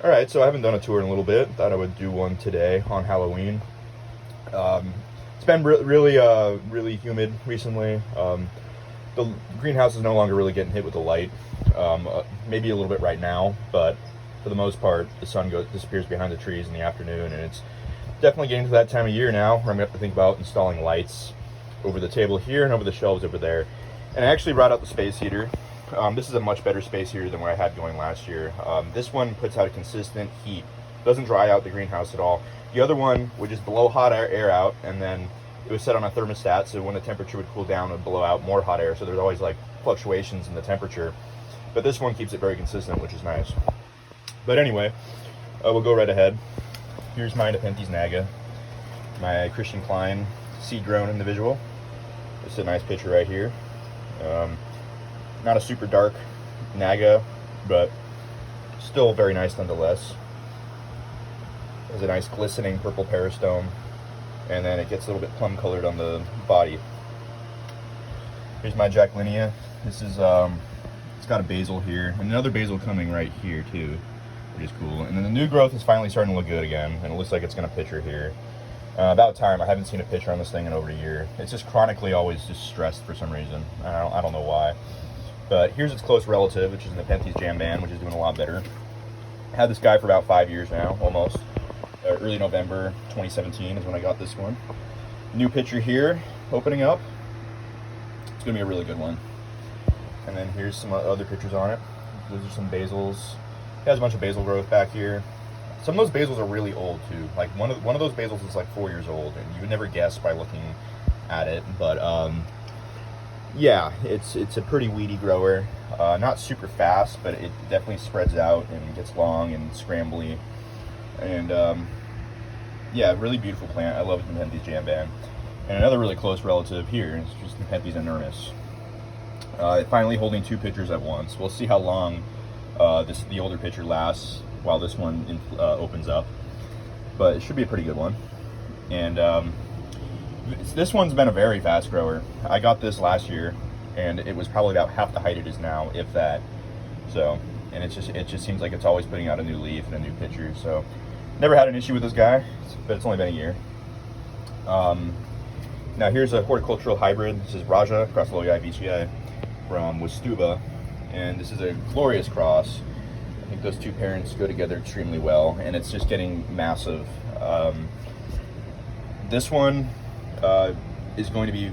All right, so I haven't done a tour in a little bit. Thought I would do one today on Halloween. It's been really humid recently. The greenhouse is no longer really getting hit with the light. Maybe a little bit right now, but for the most part, the sun disappears behind the trees in the afternoon, and it's definitely getting to that time of year now where I'm gonna have to think about installing lights over the table here and over the shelves over there. And I actually brought out the space heater. This is a much better space heater than what I had going last year. This one puts out a consistent heat, doesn't dry out the greenhouse at all. The other one would just blow hot air out, and then it was set on a thermostat, so when the temperature would cool down, it would blow out more hot air, so there's always like fluctuations in the temperature. But this one keeps it very consistent, which is nice. But anyway, we'll go right ahead. Here's my Nepenthes Naga, my Christian Klein seed-grown individual. This is a nice picture right here. Not a super dark Naga, but still very nice nonetheless. There's a nice glistening purple peristome, and then it gets a little bit plum colored on the body. Here's my Jacquelinia. This is it's got a basil here, and another basil coming right here too, which is cool. And then the new growth is finally starting to look good again, and it looks like it's gonna picture here. About time. I haven't seen a picture on this thing in over a year. It's just chronically always just stressed for some reason. I don't know why. But here's its close relative, which is the Nepenthes Jamban, which is doing a lot better. I had this guy for about 5 years now, almost. Early November 2017 is when I got this one. New picture here, opening up. It's gonna be a really good one. And then here's some other pictures on it. Those are some basils. It has a bunch of basil growth back here. Some of those basils are really old too. Like one of those basils is like 4 years old, and you would never guess by looking at it. But yeah, it's a pretty weedy grower. Not super fast, but it definitely spreads out and gets long and scrambly. And yeah, really beautiful plant. I love Nepenthes Jamban. And another really close relative here is just Nepenthes enormis. Finally holding two pictures at once. We'll see how long the older picture lasts while this one opens up, but it should be a pretty good one. And this one's been a very fast grower. I got this last year, and it was probably about half the height it is now, if that. So, and it just seems like it's always putting out a new leaf and a new picture. So, never had an issue with this guy, but it's only been a year. Now here's a horticultural hybrid. This is Raja Crosslowii VCI from Wistuba, and this is a glorious cross. I think those two parents go together extremely well, and it's just getting massive. This one is going to be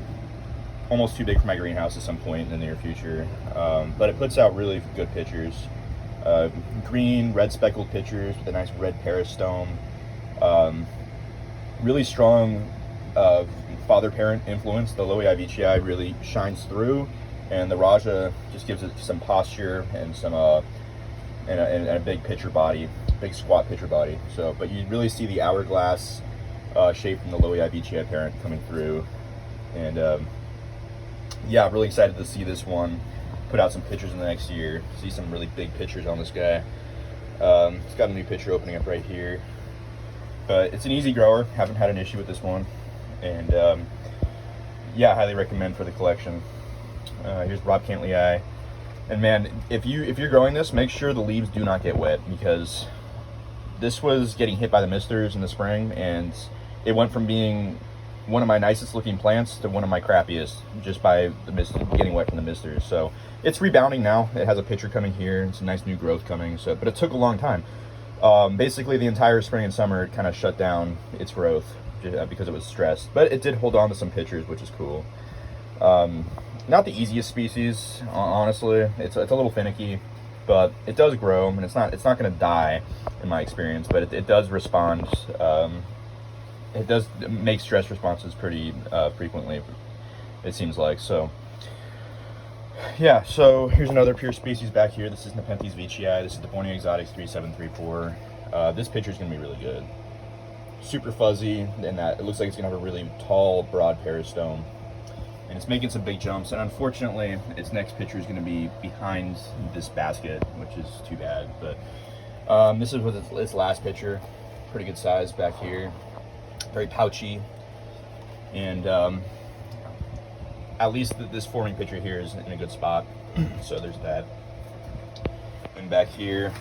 almost too big for my greenhouse at some point in the near future, but it puts out really good pictures. Green, red speckled pictures with a nice red peristome. Really strong father-parent influence. The Lowii VCI really shines through, and the Raja just gives it some posture and some and a big pitcher body, big squat pitcher body. So, but you really see the hourglass shape from the Lowii VCI parent coming through. And yeah, I'm really excited to see this one put out some pictures in the next year. See some really big pictures on this guy. It's got a new picture opening up right here. But it's an easy grower. Haven't had an issue with this one. And yeah, I highly recommend for the collection. Here's Rob Cantley. And man, if you're growing this, make sure the leaves do not get wet, because this was getting hit by the misters in the spring, and it went from being one of my nicest looking plants to one of my crappiest just by the mist getting wet from the misters. So it's rebounding now. It has a picture coming here. It's a nice new growth coming. So, but it took a long time. Basically the entire spring and summer it kind of shut down its growth because it was stressed, but it did hold on to some pictures, which is cool. Not the easiest species, honestly. It's a little finicky, but it does grow, and it's not going to die in my experience, but it does respond. It does make stress responses pretty frequently, it seems like. So yeah, so here's another pure species back here. This is Nepenthes VCI. This is the Borneo Exotics 3734. This picture is going to be really good. Super fuzzy, and that it looks like it's going to have a really tall, broad peristome. And it's making some big jumps, and unfortunately its next picture is going to be behind this basket, which is too bad. But this is what its last picture. Pretty good size back here, very pouchy, and at least this forming picture here is in a good spot. So there's that. And back here's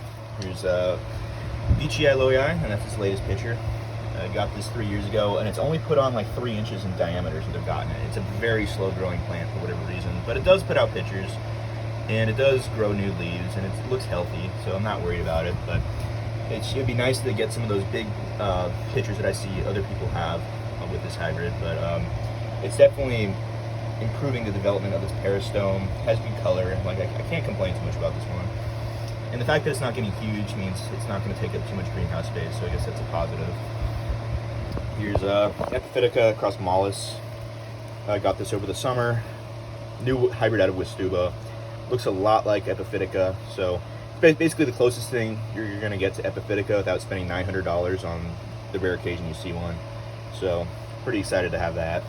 Veitchii lowii, and that's its latest picture. I got this 3 years ago, and it's only put on like 3 inches in diameter since I've gotten it. It's a very slow growing plant for whatever reason, but it does put out pictures, and it does grow new leaves, and it looks healthy, so I'm not worried about it. But it'd be nice to get some of those big pictures that I see other people have with this hybrid. But it's definitely improving the development of its peristome. Has good color. Like I can't complain too much about this one. And the fact that it's not getting huge means it's not going to take up too much greenhouse space, so I guess that's a positive. Here's Epiphytica across Mollis. I got this over the summer. New hybrid out of Westuba. Looks a lot like Epiphytica, so basically the closest thing you're going to get to Epiphytica without spending $900 on the rare occasion you see one. So pretty excited to have that.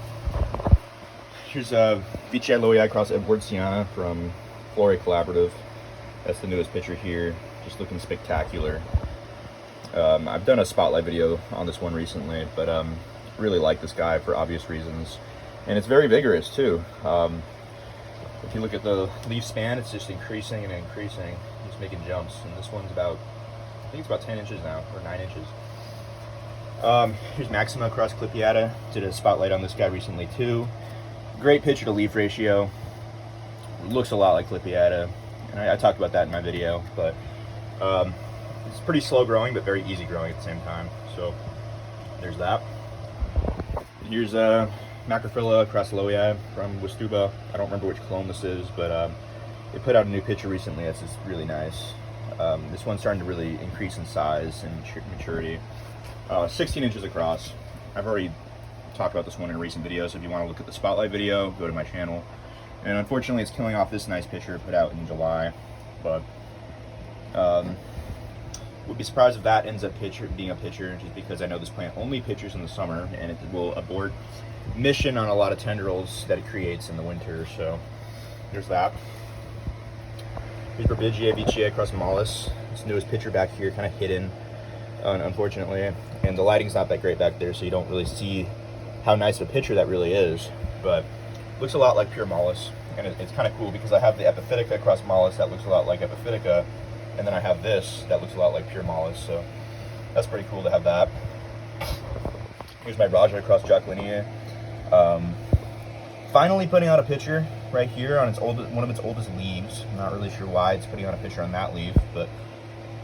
Here's Veitchii lowii across Edwardsiana from Flora Collaborative. That's the newest picture here, just looking spectacular. I've done a spotlight video on this one recently, but really like this guy for obvious reasons. And it's very vigorous too. If you look at the leaf span, it's just increasing and increasing. It's making jumps, and this one's about, I think it's about 10 inches now, or 9 inches. Here's Maxima across Clipiata. Did a spotlight on this guy recently too. Great picture to leaf ratio. Looks a lot like Clipiata. And I talked about that in my video, but it's pretty slow growing, but very easy growing at the same time. So there's that. Here's Macrophylla across lowii from Westuba. I don't remember which clone this is, but they put out a new picture recently that's just really nice. This one's starting to really increase in size and maturity. 16 inches across. I've already talked about this one in a recent video, so if you want to look at the spotlight video, go to my channel. And unfortunately, it's killing off this nice picture put out in July, but would be surprised if that ends up being a picture, just because I know this plant only pitchers in the summer, and it will abort mission on a lot of tendrils that it creates in the winter. So there's that. Here's Bromeliads across Mollis. This newest picture back here, kind of hidden, unfortunately, and the lighting's not that great back there, so you don't really see how nice of a picture that really is, but looks a lot like pure Mollis, and it's kind of cool because I have the Epiphytica across Mollis that looks a lot like Epiphytica, and then I have this that looks a lot like pure Mollis, so that's pretty cool to have that. Here's my Raja across Jacquelinia. Finally putting out a picture right here on one of its oldest leaves. I'm not really sure why it's putting out a picture on that leaf, but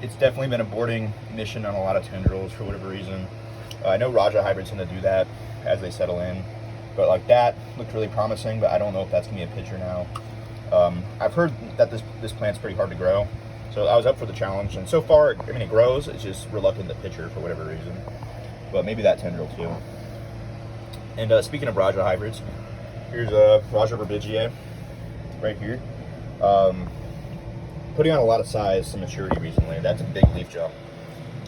it's definitely been aborting mission on a lot of tendrils for whatever reason. I know Raja hybrids tend to do that as they settle in. But like that looked really promising, but I don't know if that's gonna be a picture now. I've heard that this plant's pretty hard to grow, so I was up for the challenge, and so far, I mean, it grows, it's just reluctant to pitcher for whatever reason. But maybe that tendril too. And speaking of Raja hybrids, here's Raja Bromeliads right here. Putting on a lot of size and maturity recently. That's a big leaf jump.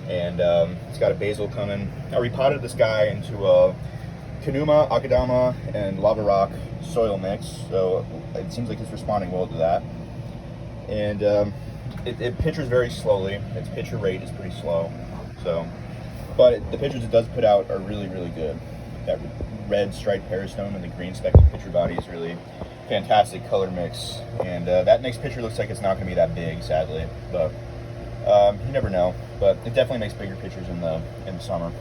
And it's got a basil coming. I repotted this guy into a Kanuma, Akadama, and lava rock soil mix, so it seems like it's responding well to that. And it pitchers very slowly. Its pitcher rate is pretty slow, so. But the pitchers it does put out are really, really good. That red striped peristome and the green speckled pitcher body is really fantastic color mix. And that next pitcher looks like it's not going to be that big, sadly, but you never know. But it definitely makes bigger pitchers in the summer.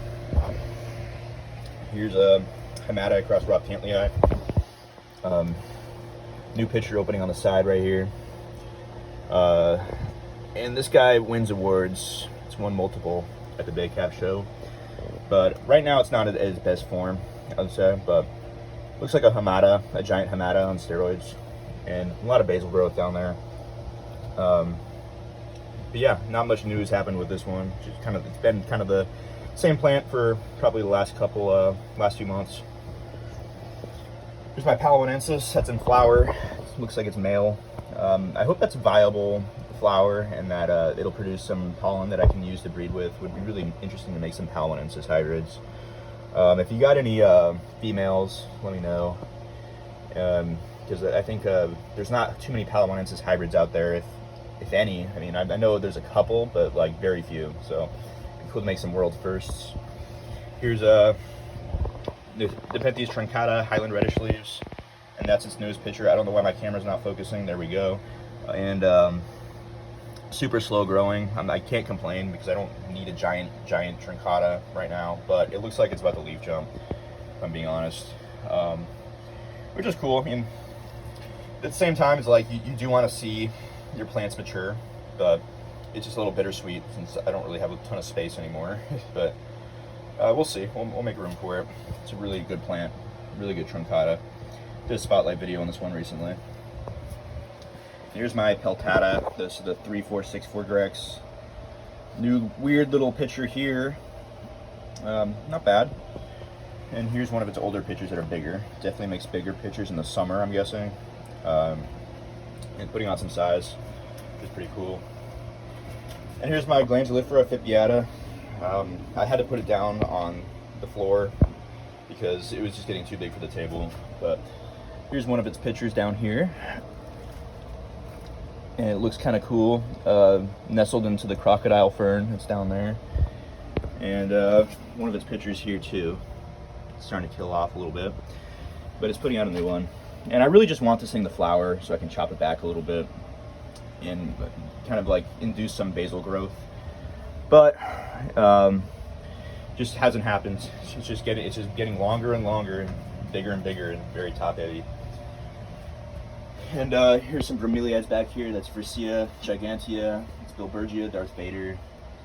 Here's a Hamada across Rob Tantley. New picture opening on the side right here. And this guy wins awards. It's won multiple at the Big Cap show. But right now it's not at its best form, I would say. But looks like a Hamada, a giant Hamada on steroids. And a lot of basil growth down there. But yeah, not much news happened with this one. Just kind of, it's been kind of the same plant for probably the last few months. Here's my Palawanensis. That's in flower. It looks like it's male. I hope that's viable flower and that it'll produce some pollen that I can use to breed with. Would be really interesting to make some Palawanensis hybrids. If you got any females, let me know. Because I think there's not too many Palawanensis hybrids out there, if any. I mean, I know there's a couple, but like very few. So it could make some world firsts. Here's Nepenthes truncata, Highland reddish leaves, and that's its newest picture. I don't know why my camera's not focusing. There we go. And super slow growing. I can't complain because I don't need a giant truncata right now, but it looks like it's about to leaf jump, if I'm being honest. Which is cool. I mean, at the same time, it's like you do want to see your plants mature, but it's just a little bittersweet since I don't really have a ton of space anymore. But we'll see. We'll make room for it. It's a really good plant, really good truncata. Did a spotlight video on this one recently. Here's my peltata. This is the 3464 Grex. New weird little picture here. Not bad. And here's one of its older pictures that are bigger. Definitely makes bigger pictures in the summer, I'm guessing. And putting on some size is pretty cool. And here's my Glandulifera fipiata. I had to put it down on the floor because it was just getting too big for the table. But here's one of its pictures down here. And it looks kind of cool, nestled into the crocodile fern that's down there. And one of its pictures here too. It's starting to kill off a little bit, but it's putting out a new one. And I really just want this thing to flower so I can chop it back a little bit and kind of like induce some basal growth. But just hasn't happened. It's just getting longer and longer and bigger and very top heavy. And here's some bromeliads back here. That's Vrisia gigantea, it's Bilbergia, Darth Vader,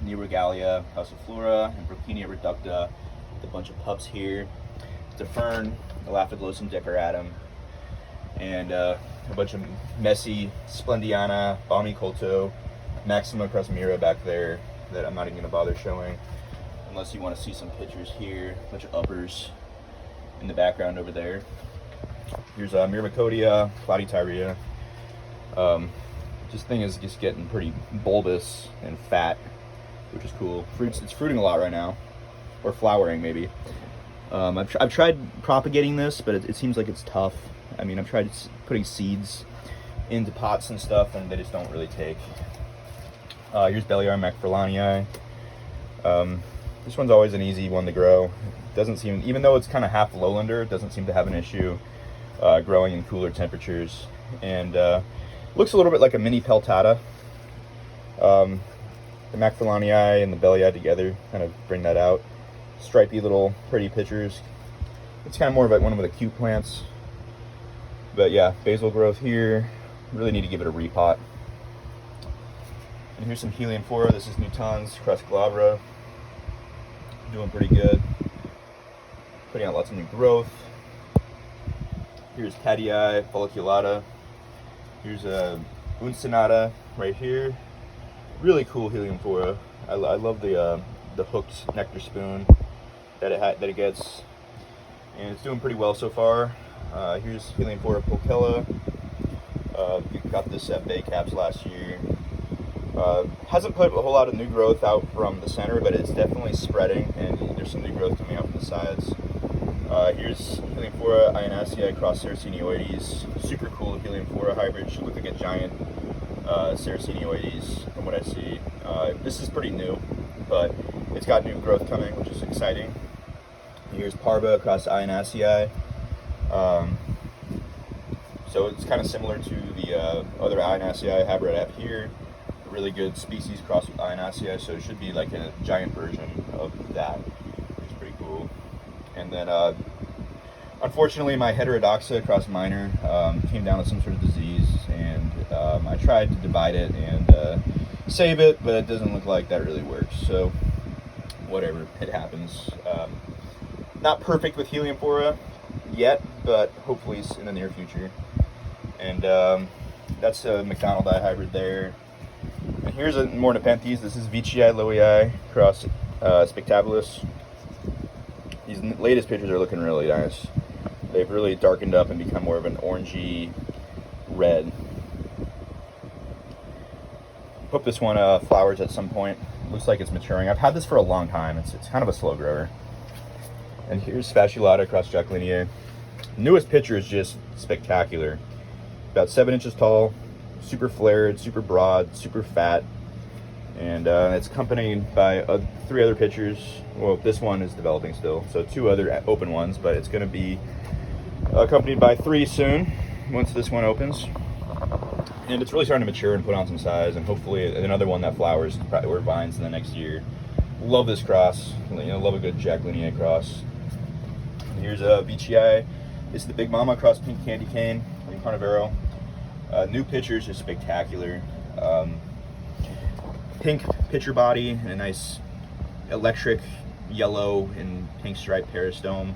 Neurogalia, Passiflora, and Brocchinia reducta, with a bunch of pups here. It's a fern, Elaphidlosum decaratum, and a bunch of messy Splendiana, Balmicolto, Maxima crasmira back there that I'm not even going to bother showing, unless you want to see some pictures here. A bunch of uppers in the background over there. Here's Myrmicodia, Cloudy Tyria. This thing is just getting pretty bulbous and fat, which is cool. It's fruiting a lot right now, or flowering maybe. I've tried propagating this, but it seems like it's tough. I mean, I've tried putting seeds into pots and stuff, and they just don't really take. Here's Belliar macfarlanii. This one's always an easy one to grow. It doesn't seem, even though it's kind of half lowlander, it doesn't seem to have an issue growing in cooler temperatures. And looks a little bit like a mini peltata. The macfarlanii and the Belliar together kind of bring that out. Stripy little pretty pictures. It's kind of more of like one of the cute plants. But yeah, basal growth here. Really need to give it a repot. And here's some Heliamphora. This is Newton's Crusglabra. Doing pretty good. Putting out lots of new growth. Here's Cadii folliculata. Here's a Uncinata right here. Really cool Heliamphora. I love the hooked nectar spoon that it gets, and it's doing pretty well so far. Here's Heliamphora pulchella. Got this at Bay Caps last year. Hasn't put a whole lot of new growth out from the center, but it's definitely spreading, and there's some new growth coming out from the sides. Here's Heliamphora ionacea cross Sarracenoides. Super cool Heliamphora hybrid. Should look like a giant Sarracenoides from what I see. This is pretty new, but it's got new growth coming, which is exciting. Here's Parva across ionacea. So it's kind of similar to the other ionacea I have right up here. A really good species crossed with ionacea, so it should be like a giant version of that, which is pretty cool. And then, unfortunately, my Heterodoxa across minor came down with some sort of disease, and I tried to divide it and save it, but it doesn't look like that really works. So, whatever, it happens. Not perfect with Heliamphora yet, but hopefully in the near future. And that's a McDonald's hybrid there. And here's a more Nepenthes. This is Veitchii lowii cross spectabilis. These latest pictures are looking really nice. They've really darkened up and become more of an orangey red. Hope this one flowers at some point. Looks like it's maturing. I've had this for a long time. It's kind of a slow grower. And here's Fasciolata cross Jacquelinia. Newest picture is just spectacular. About 7 inches tall, super flared, super broad, super fat. And it's accompanied by 3 other pictures. Well, this one is developing still, so 2 other open ones, but it's going to be accompanied by 3 soon, once this one opens. and it's really starting to mature and put on some size, and hopefully another one that flowers or vines in the next year. Love this cross. Love a good Jack Linnea cross. And here's a VGI. This is the Big Mama cross pink candy cane from Carnivoro. New pictures, just spectacular. Pink pitcher body and a nice electric yellow and pink striped peristome.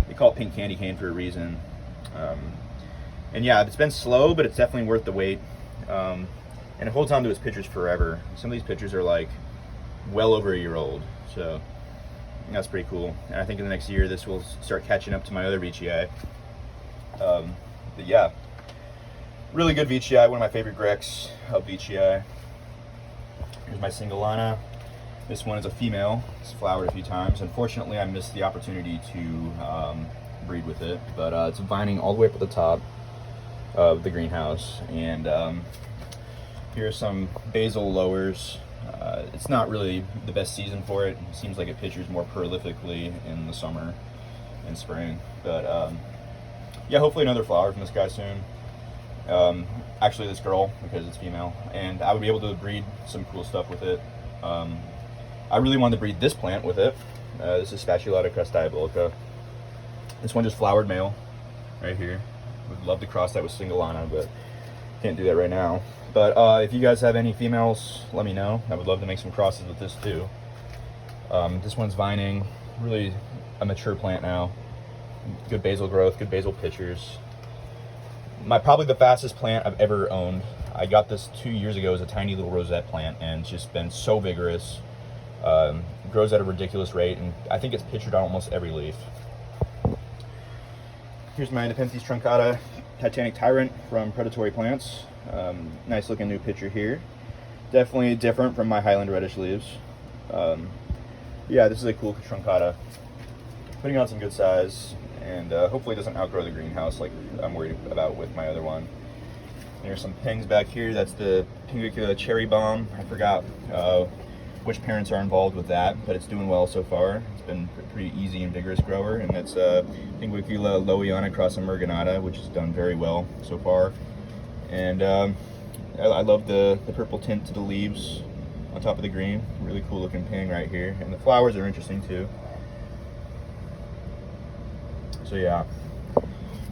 They call it pink candy cane for a reason. And yeah, it's been slow, but it's definitely worth the wait. And it holds on to its pitchers forever. Some of these pitchers are like well over a year old, so that's pretty cool. And I think in the next year this will start catching up to my other VGI. But yeah, really good VGI, one of my favorite Grecs of VGI. Here's my Singolana. This one is a female. It's flowered a few times. Unfortunately, I missed the opportunity to breed with it, but it's vining all the way up at the top of the greenhouse. And here's some basil lowers. It's not really the best season for it. It seems like it pitches more prolifically in the summer and spring. But yeah, hopefully another flower from this guy soon. Actually this girl, because it's female, and I would be able to breed some cool stuff with it. I really wanted to breed this plant with it. This is Spatulata crest diabolica. This one just flowered male right here. Would love to cross that with Singolana, but can't do that right now. But if you guys have any females, let me know. I would love to make some crosses with this too. This one's vining, really a mature plant now. Good basal growth, good basal pitchers. Probably the fastest plant I've ever owned. I got this 2 years ago as a tiny little rosette plant, and it's just been so vigorous. Grows at a ridiculous rate, and I think it's pitchered on almost every leaf. Here's my Nepenthes truncata Titanic Tyrant from Predatory Plants. Nice looking new pitcher here. Definitely different from my Highland Reddish leaves. Yeah, this is a cool truncata. Putting on some good size, and hopefully it doesn't outgrow the greenhouse like I'm worried about with my other one. There's some pings back here. That's the Pinguicula cherry bomb. I forgot which parents are involved with that, but it's doing well so far. It's been a pretty easy and vigorous grower, and that's Pinguicula lowiana cross emergenata, which has done very well so far. And I love the purple tint to the leaves on top of the green. Really cool looking ping right here, and the flowers are interesting too. So yeah,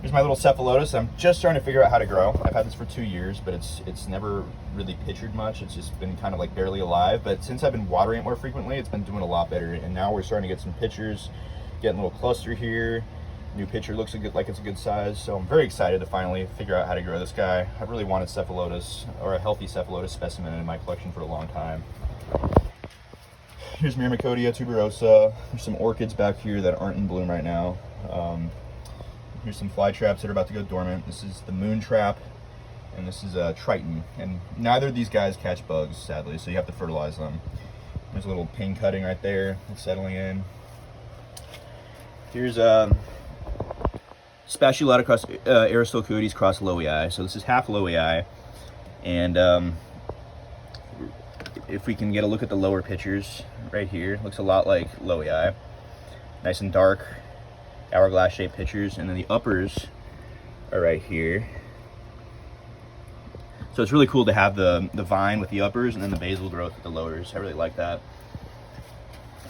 here's my little cephalotus. I'm just starting to figure out how to grow. I've had this for 2 years, but it's never really pitchered much. It's just been kind of like barely alive. But since I've been watering it more frequently, it's been doing a lot better. And now we're starting to get some pitchers, getting a little cluster here. New pitcher looks like it's a good size. So I'm very excited to finally figure out how to grow this guy. I've really wanted cephalotus, or a healthy cephalotus specimen, in my collection for a long time. Here's Myrmicodia tuberosa. There's some orchids back here that aren't in bloom right now. Here's some fly traps that are about to go dormant. This is the moon trap, and this is a Triton. And neither of these guys catch bugs, sadly, so you have to fertilize them. There's a little ping cutting right there. It's settling in. Here's Spatulata cross Aristocoetes cross lowii. So this is half lowii, and if we can get a look at the lower pictures right here, looks a lot like lowii. Nice and dark, hourglass shaped pitchers, and then the uppers are right here. So it's really cool to have the vine with the uppers and then the basal growth with the lowers. I really like that.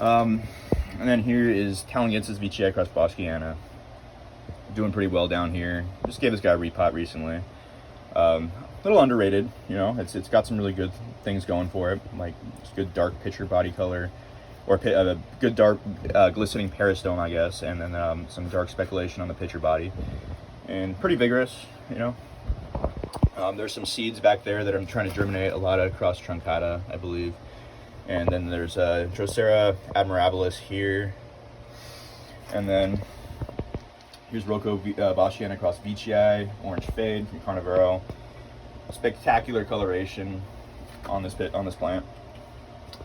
And then here is Talangensis VGI cross Boschiana. Doing pretty well down here. Just gave this guy a repot recently. A little underrated, you know. It's got some really good things going for it, like it's good dark pitcher body color, or a good dark glistening peristome, I guess, and then some dark speculation on the pitcher body, and pretty vigorous, you know. There's some seeds back there that I'm trying to germinate, a lot of cross truncata, I believe, and then there's Drosera admirabilis here, and then here's Rocco Boschiana cross VGI, orange fade from Carnivoro. Spectacular coloration on this plant.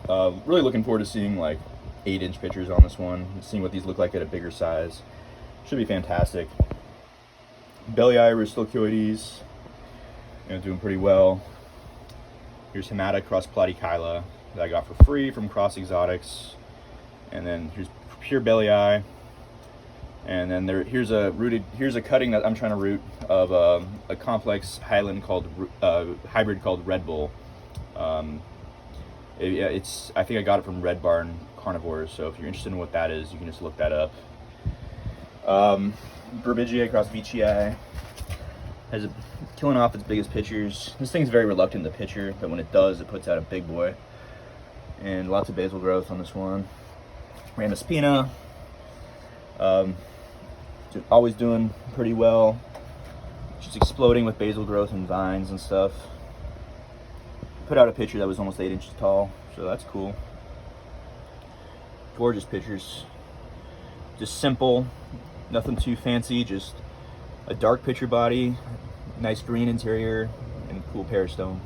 Really looking forward to seeing like 8-inch pitchers on this one, and seeing what these look like at a bigger size. Should be fantastic. Belly Aristocoetes, doing pretty well. Here's Hemata cross Platykyla that I got for free from Cross Exotics, and then here's pure belly eye. And then here's a cutting that I'm trying to root of a complex Highland hybrid called Red Bull. I think I got it from Red Barn Carnivores. So if you're interested in what that is, you can just look that up. Bromeliads cross Veitchii has killing off its biggest pitchers. This thing's very reluctant to pitcher, but when it does, it puts out a big boy. And lots of basal growth on this one. Ramaspina, always doing pretty well. Just exploding with basal growth and vines and stuff. Put out a pitcher that was almost 8 inches tall, so that's cool. Gorgeous pitchers. Just simple, nothing too fancy, just a dark pitcher body, nice green interior, and cool peristome.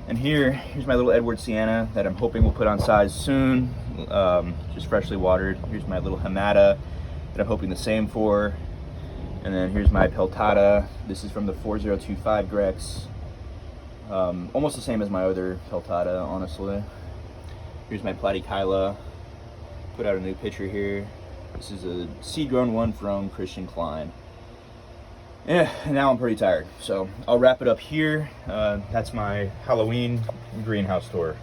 And here's my little Edward Sienna that I'm hoping will put on size soon, just freshly watered. Here's my little Hamada that I'm hoping the same for. And then here's my Peltata. This is from the 4025 Grex. Almost the same as my other Peltata, honestly. Here's my Platykyla. Put out a new picture here. This is a seed-grown one from Christian Klein. Yeah, now I'm pretty tired, so I'll wrap it up here. That's my Halloween greenhouse tour.